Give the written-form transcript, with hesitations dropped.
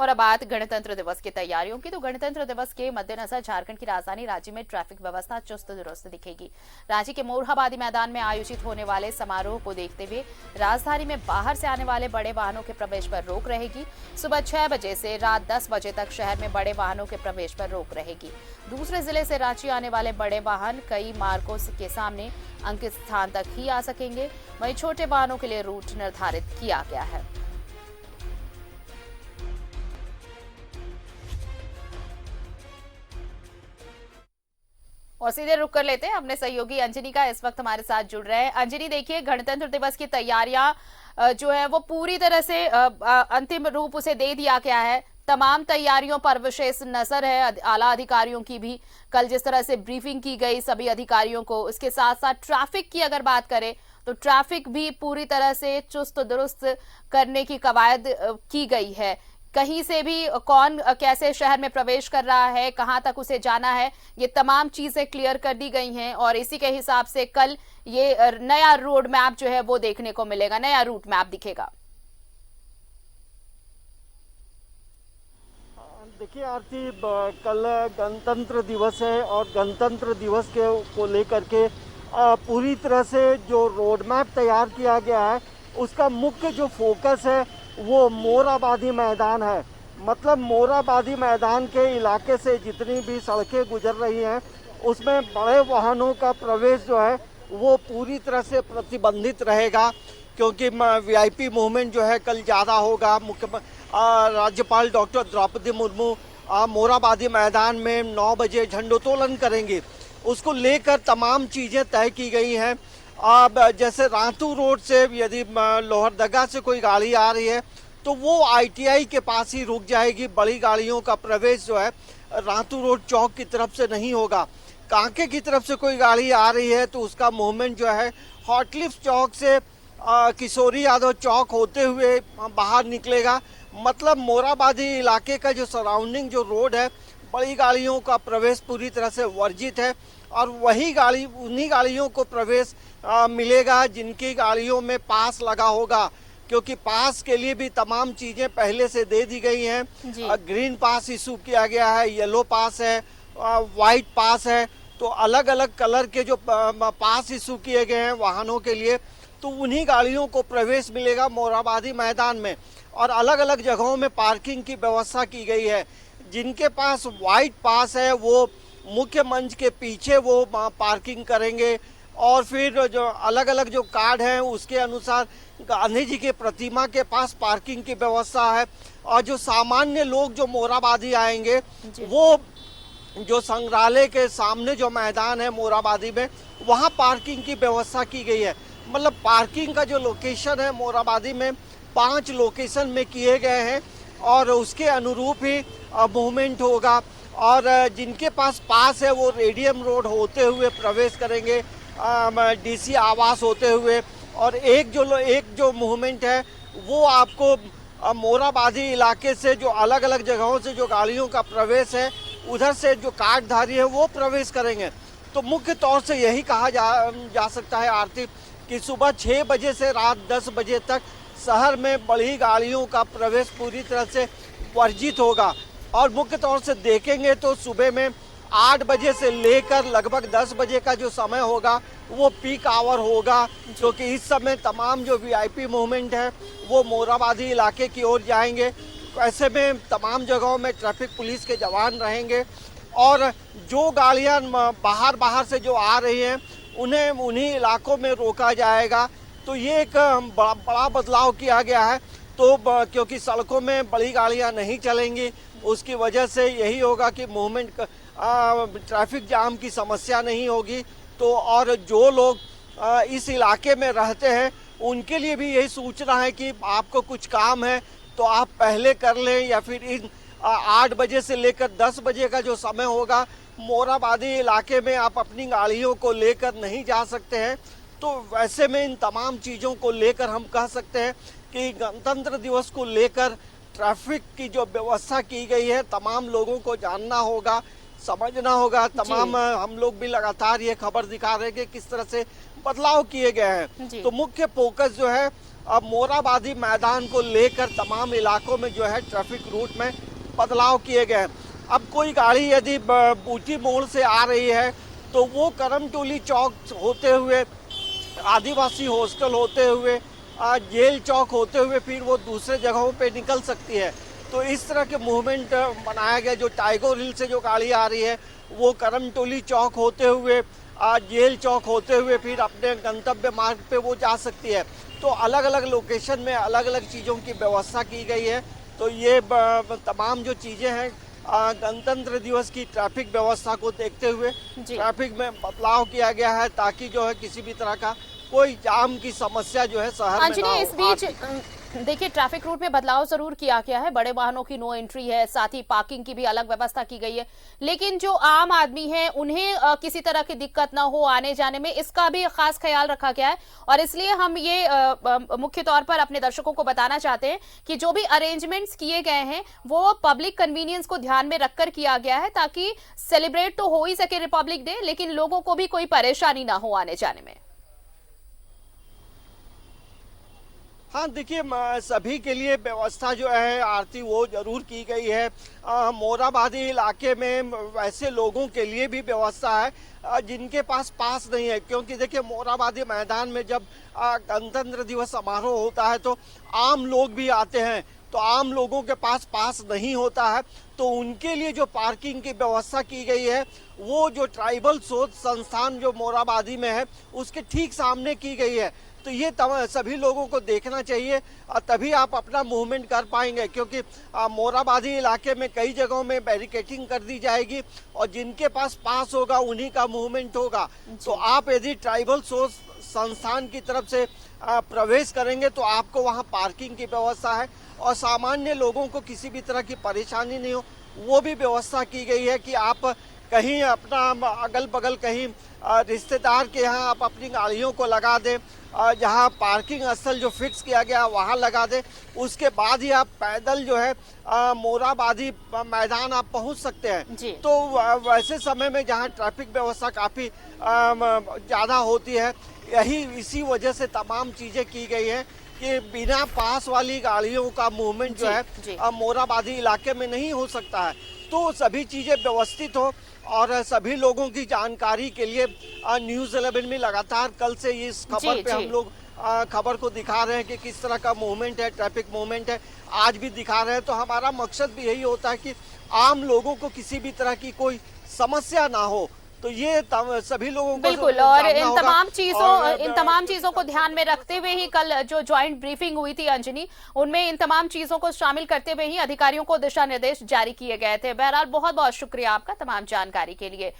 और अब बात गणतंत्र दिवस की तैयारियों की। तो गणतंत्र दिवस के मद्देनजर झारखंड की राजधानी रांची में ट्रैफिक व्यवस्था चुस्त दुरुस्त दिखेगी। रांची के मोरहाबादी मैदान में आयोजित होने वाले समारोह को देखते हुए राजधानी में बाहर से आने वाले बड़े वाहनों के प्रवेश पर रोक रहेगी। सुबह 6 बजे से रात 10 बजे तक शहर में बड़े वाहनों के प्रवेश पर रोक रहेगी। दूसरे जिले से रांची आने वाले बड़े वाहन कई मार्गों के सामने अंकित स्थान तक ही आ सकेंगे। वहीं छोटे वाहनों के लिए रूट निर्धारित किया गया है। और सीधे रुक कर लेते हैं अपने सहयोगी अंजनी का, इस वक्त हमारे साथ जुड़ रहे हैं। अंजनी, देखिए, गणतंत्र दिवस की तैयारियां जो है वो पूरी तरह से अंतिम रूप उसे दे दिया गया है। तमाम तैयारियों पर विशेष नजर है आला अधिकारियों की भी। कल जिस तरह से ब्रीफिंग की गई सभी अधिकारियों को, उसके साथ साथ ट्रैफिक की अगर बात करें तो ट्रैफिक भी पूरी तरह से चुस्त दुरुस्त करने की कवायद की गई है। कहीं से भी कौन कैसे शहर में प्रवेश कर रहा है, कहां तक उसे जाना है, ये तमाम चीजें क्लियर कर दी गई हैं। और इसी के हिसाब से कल ये नया रोड मैप जो है वो देखने को मिलेगा, नया रूट मैप दिखेगा। देखिए आरती, कल गणतंत्र दिवस है और गणतंत्र दिवस को लेकर के पूरी तरह से जो रोड मैप तैयार किया गया है, उसका मुख्य जो फोकस है वो मोरहाबादी मैदान है। मतलब मोरहाबादी मैदान के इलाके से जितनी भी सड़कें गुजर रही हैं, उसमें बड़े वाहनों का प्रवेश जो है वो पूरी तरह से प्रतिबंधित रहेगा, क्योंकि वीआईपी मूवमेंट जो है कल ज़्यादा होगा। राज्यपाल डॉक्टर द्रौपदी मुर्मू मोरहाबादी मैदान में 9 बजे झंडोत्तोलन करेंगे। उसको लेकर तमाम चीज़ें तय की गई हैं। अब जैसे रातू रोड से यदि लोहरदगा से कोई गाड़ी आ रही है तो वो आईटीआई के पास ही रुक जाएगी। बड़ी गाड़ियों का प्रवेश जो है रातू रोड चौक की तरफ से नहीं होगा। कांके की तरफ से कोई गाड़ी आ रही है तो उसका मूवमेंट जो है हॉटलिफ्ट चौक से किशोरी यादव चौक होते हुए बाहर निकलेगा। मतलब मोरहाबादी इलाके का जो सराउंडिंग जो रोड है, बड़ी गाड़ियों का प्रवेश पूरी तरह से वर्जित है। और उन्हीं गाड़ियों को प्रवेश मिलेगा जिनकी गाड़ियों में पास लगा होगा, क्योंकि पास के लिए भी तमाम चीज़ें पहले से दे दी गई हैं। ग्रीन पास इशू किया गया है, येलो पास है, वाइट पास है। तो अलग अलग कलर के जो पास इशू किए गए हैं वाहनों के लिए, तो उन्हीं गाड़ियों को प्रवेश मिलेगा मोरहाबादी मैदान में। और अलग अलग जगहों में पार्किंग की व्यवस्था की गई है। जिनके पास वाइट पास है वो मुख्य मंच के पीछे वो पार्किंग करेंगे। और फिर जो अलग अलग जो कार्ड हैं उसके अनुसार गांधी जी के प्रतिमा के पास पार्किंग की व्यवस्था है। और जो सामान्य लोग जो मोरहाबादी आएंगे वो जो संग्रहालय के सामने जो मैदान है मोरहाबादी में, वहाँ पार्किंग की व्यवस्था की गई है। मतलब पार्किंग का जो लोकेशन है मोरहाबादी में 5 लोकेशन में किए गए हैं और उसके अनुरूप ही मूवमेंट होगा। और जिनके पास पास है वो रेडियम रोड होते हुए प्रवेश करेंगे, डीसी आवास होते हुए। और एक जो मूवमेंट है वो आपको मोरहाबादी इलाके से जो अलग अलग जगहों से जो गाड़ियों का प्रवेश है, उधर से जो कार्डधारी है वो प्रवेश करेंगे। तो मुख्य तौर से यही कहा जा सकता है आरती कि सुबह 6 बजे से रात 10 बजे तक शहर में बड़ी गाड़ियों का प्रवेश पूरी तरह से वर्जित होगा। और मुख्य तौर से देखेंगे तो सुबह में 8 बजे से लेकर लगभग 10 बजे का जो समय होगा वो पीक आवर होगा, क्योंकि इस समय तमाम जो वीआईपी मूवमेंट है वो मोरहाबादी इलाके की ओर जाएंगे। ऐसे में तमाम जगहों में ट्रैफिक पुलिस के जवान रहेंगे। और जो गाड़ियाँ बाहर से जो आ रही हैं उन्हें उन्हीं इलाकों में रोका जाएगा। तो ये एक बड़ा बदलाव किया गया है। तो क्योंकि सड़कों में बड़ी गाड़ियाँ नहीं चलेंगी, उसकी वजह से यही होगा कि मूवमेंट ट्रैफिक जाम की समस्या नहीं होगी। तो और जो लोग इस इलाके में रहते हैं उनके लिए भी यही सूचना है कि आपको कुछ काम है तो आप पहले कर लें, या फिर इन 8 बजे से लेकर 10 बजे का जो समय होगा मोरहाबादी इलाके में आप अपनी गाड़ियों को लेकर नहीं जा सकते हैं। तो वैसे में इन तमाम चीज़ों को लेकर हम कह सकते हैं कि गणतंत्र दिवस को लेकर ट्रैफिक की जो व्यवस्था की गई है, तमाम लोगों को जानना होगा, समझना होगा। तमाम हम लोग भी लगातार ये खबर दिखा रहे हैं कि किस तरह से बदलाव किए गए हैं। तो मुख्य फोकस जो है अब मोराबादी मैदान को लेकर तमाम इलाकों में जो है ट्रैफिक रूट में बदलाव किए गए हैं। अब कोई गाड़ी यदि बूटी मोड़ से आ रही है तो वो करमटोली चौक होते हुए, आदिवासी हॉस्टल होते हुए, जेल चौक होते हुए फिर वो दूसरे जगहों पे निकल सकती है। तो इस तरह के मूवमेंट बनाया गया। जो टाइगर हिल से जो गाड़ी आ रही है वो करमटोली चौक होते हुए, जेल चौक होते हुए फिर अपने गंतव्य मार्ग पे वो जा सकती है। तो अलग अलग लोकेशन में अलग अलग चीज़ों की व्यवस्था की गई है। तो ये तमाम जो चीज़ें हैं गणतंत्र दिवस की ट्रैफिक व्यवस्था को देखते हुए ट्रैफिक में बदलाव किया गया है, ताकि जो है किसी भी तरह का कोई जाम की समस्या जो है शहर में ना हो। इस बीच देखिए ट्रैफिक रूट में बदलाव जरूर किया गया है, बड़े वाहनों की नो एंट्री है, साथ ही पार्किंग की भी अलग व्यवस्था की गई है, लेकिन जो आम आदमी है उन्हें किसी तरह की दिक्कत ना हो आने जाने में, इसका भी खास ख्याल रखा गया है। और इसलिए हम ये मुख्य तौर पर अपने दर्शकों को बताना चाहते हैं कि जो भी अरेंजमेंट्स किए गए हैं वो पब्लिक कन्वीनियंस को ध्यान में रखकर किया गया है, ताकि सेलिब्रेट तो हो ही सके रिपब्लिक डे, लेकिन लोगों को भी कोई परेशानी ना हो आने जाने में। हाँ, देखिए सभी के लिए व्यवस्था जो है आरती वो जरूर की गई है। मोराबादी इलाके में वैसे लोगों के लिए भी व्यवस्था है जिनके पास पास नहीं है, क्योंकि देखिए मोराबादी मैदान में जब गणतंत्र दिवस समारोह होता है तो आम लोग भी आते हैं। तो आम लोगों के पास नहीं होता है, तो उनके लिए जो पार्किंग की व्यवस्था की गई है वो जो ट्राइबल शोध संस्थान जो मोराबादी में है उसके ठीक सामने की गई है। तो ये सभी लोगों को देखना चाहिए, तभी आप अपना मूवमेंट कर पाएंगे, क्योंकि मोराबादी इलाके में कई जगहों में बैरिकेटिंग कर दी जाएगी और जिनके पास होगा उन्हीं का मूवमेंट होगा। तो आप यदि ट्राइबल सोर्स संस्थान की तरफ से प्रवेश करेंगे तो आपको वहाँ पार्किंग की व्यवस्था है और सामान्य लोगों को किसी भी तरह की परेशानी नहीं हो वो भी व्यवस्था की गई है कि आप कहीं अपना अगल बगल कहीं रिश्तेदार के यहाँ आप अपनी गाड़ियों को लगा दें, जहाँ पार्किंग स्थल जो फिक्स किया गया वहाँ लगा दें। उसके बाद ही आप पैदल जो है मोराबादी मैदान आप पहुँच सकते हैं। तो वैसे समय में जहाँ ट्रैफिक व्यवस्था काफ़ी ज़्यादा होती है, इसी वजह से तमाम चीज़ें की गई हैं कि बिना पास वाली गाड़ियों का मूवमेंट जो है मोराबादी इलाके में नहीं हो सकता है। तो सभी चीज़ें व्यवस्थित हो और सभी लोगों की जानकारी के लिए न्यूज़ 11 में लगातार कल से इस खबर पे हम लोग खबर को दिखा रहे हैं कि किस तरह का मूवमेंट है, ट्रैफिक मूवमेंट है, आज भी दिखा रहे हैं। तो हमारा मकसद भी यही होता है कि आम लोगों को किसी भी तरह की कोई समस्या ना हो। तो ये सभी लोगों को बिल्कुल, और इन तमाम चीजों को ध्यान में रखते हुए ही कल जो ज्वाइंट ब्रीफिंग हुई थी अंजनी, उनमें इन तमाम चीजों को शामिल करते हुए ही अधिकारियों को दिशा निर्देश जारी किए गए थे। बहरहाल बहुत बहुत शुक्रिया आपका तमाम जानकारी के लिए।